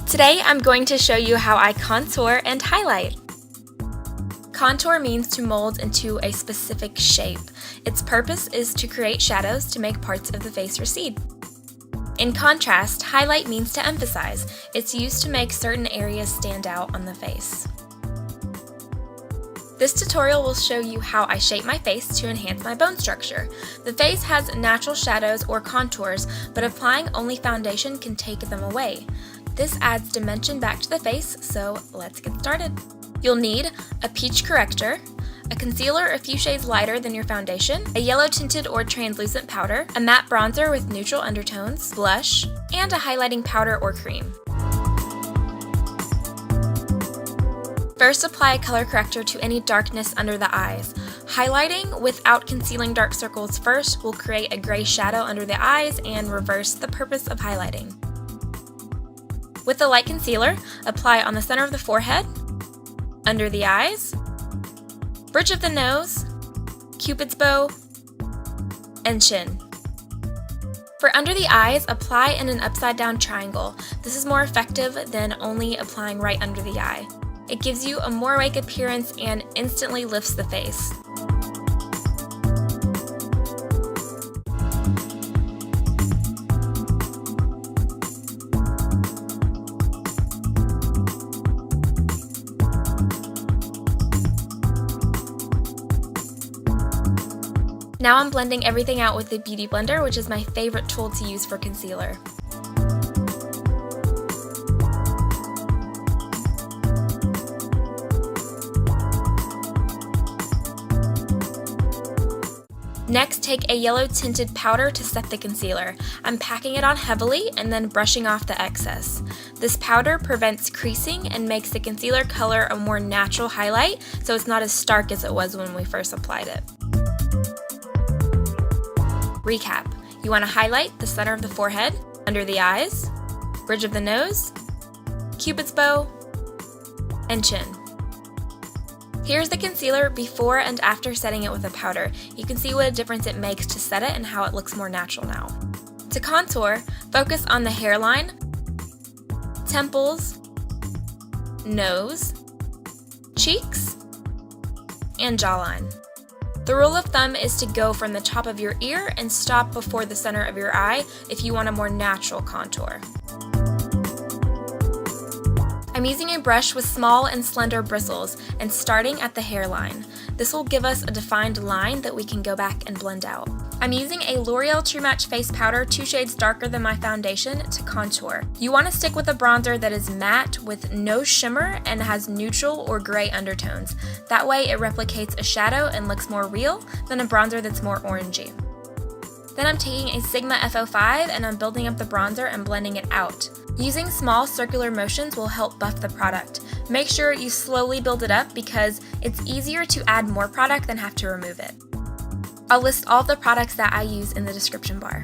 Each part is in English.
Today I'm going to show you how I contour and highlight. Contour means to mold into a specific shape. Its purpose is to create shadows to make parts of the face recede. In contrast, highlight means to emphasize. It's used to make certain areas stand out on the face. This tutorial will show you how I shape my face to enhance my bone structure. The face has natural shadows or contours, but applying only foundation can take them away. This adds dimension back to the face, so let's get started. You'll need a peach corrector, a concealer a few shades lighter than your foundation, a yellow tinted or translucent powder, a matte bronzer with neutral undertones, blush, and a highlighting powder or cream. First, apply a color corrector to any darkness under the eyes. Highlighting without concealing dark circles first will create a gray shadow under the eyes and reverse the purpose of highlighting. With the light concealer, apply on the center of the forehead, under the eyes, bridge of the nose, cupid's bow, and chin. For under the eyes, apply in an upside down triangle. This is more effective than only applying right under the eye. It gives you a more awake appearance and instantly lifts the face. Now I'm blending everything out with the Beauty Blender, which is my favorite tool to use for concealer. Next, take a yellow tinted powder to set the concealer. I'm packing it on heavily and then brushing off the excess. This powder prevents creasing and makes the concealer color a more natural highlight, so it's not as stark as it was when we first applied it. Recap. You want to highlight the center of the forehead, under the eyes, bridge of the nose, cupid's bow, and chin. Here's the concealer before and after setting it with a powder. You can see what a difference it makes to set it and how it looks more natural now. To contour, focus on the hairline, temples, nose, cheeks, and jawline. The rule of thumb is to go from the top of your ear and stop before the center of your eye if you want a more natural contour. I'm using a brush with small and slender bristles and starting at the hairline. This will give us a defined line that we can go back and blend out. I'm using a L'Oreal True Match Face Powder 2 shades darker than my foundation to contour. You want to stick with a bronzer that is matte with no shimmer and has neutral or gray undertones. That way it replicates a shadow and looks more real than a bronzer that's more orangey. Then I'm taking a Sigma F05 and I'm building up the bronzer and blending it out. Using small circular motions will help buff the product. Make sure you slowly build it up because it's easier to add more product than have to remove it. I'll list all the products that I use in the description bar.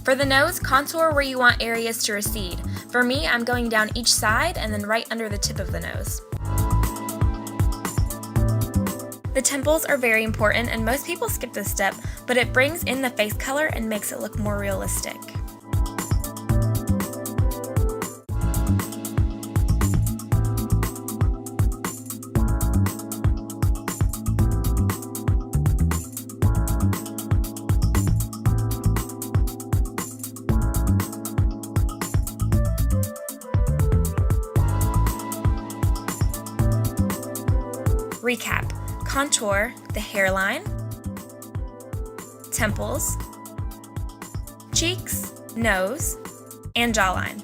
For the nose, contour where you want areas to recede. For me, I'm going down each side and then right under the tip of the nose. The temples are very important and most people skip this step, but it brings in the face color and makes it look more realistic. Recap. Contour the hairline, temples, cheeks, nose, and jawline.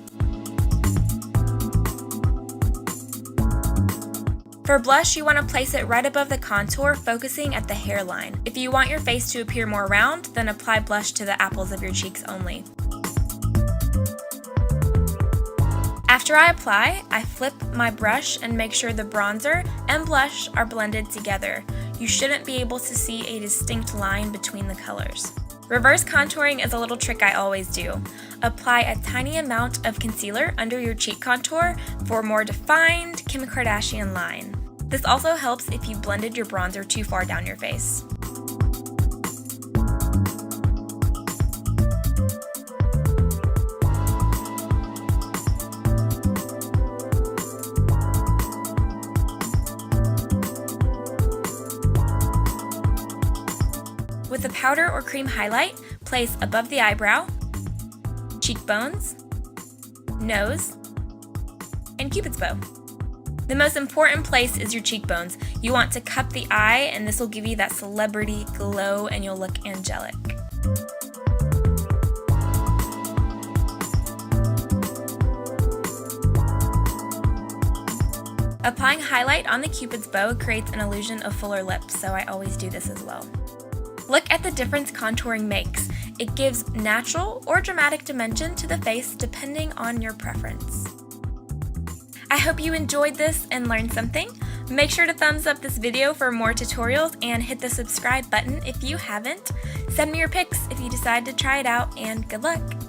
For blush, you want to place it right above the contour, focusing at the hairline. If you want your face to appear more round, then apply blush to the apples of your cheeks only. After I apply, I flip my brush and make sure the bronzer and blush are blended together. You shouldn't be able to see a distinct line between the colors. Reverse contouring is a little trick I always do. Apply a tiny amount of concealer under your cheek contour for a more defined Kim Kardashian line. This also helps if you blended your bronzer too far down your face. powder or cream highlight, place above the eyebrow, cheekbones, nose, and Cupid's bow. The most important place is your cheekbones. You want to cup the eye, and this will give you that celebrity glow and you'll look angelic. Applying highlight on the Cupid's bow creates an illusion of fuller lips, so I always do this as well. Look at the difference contouring makes. It gives natural or dramatic dimension to the face depending on your preference. I hope you enjoyed this and learned something. Make sure to thumbs up this video for more tutorials and hit the subscribe button if you haven't. Send me your pics if you decide to try it out, and good luck!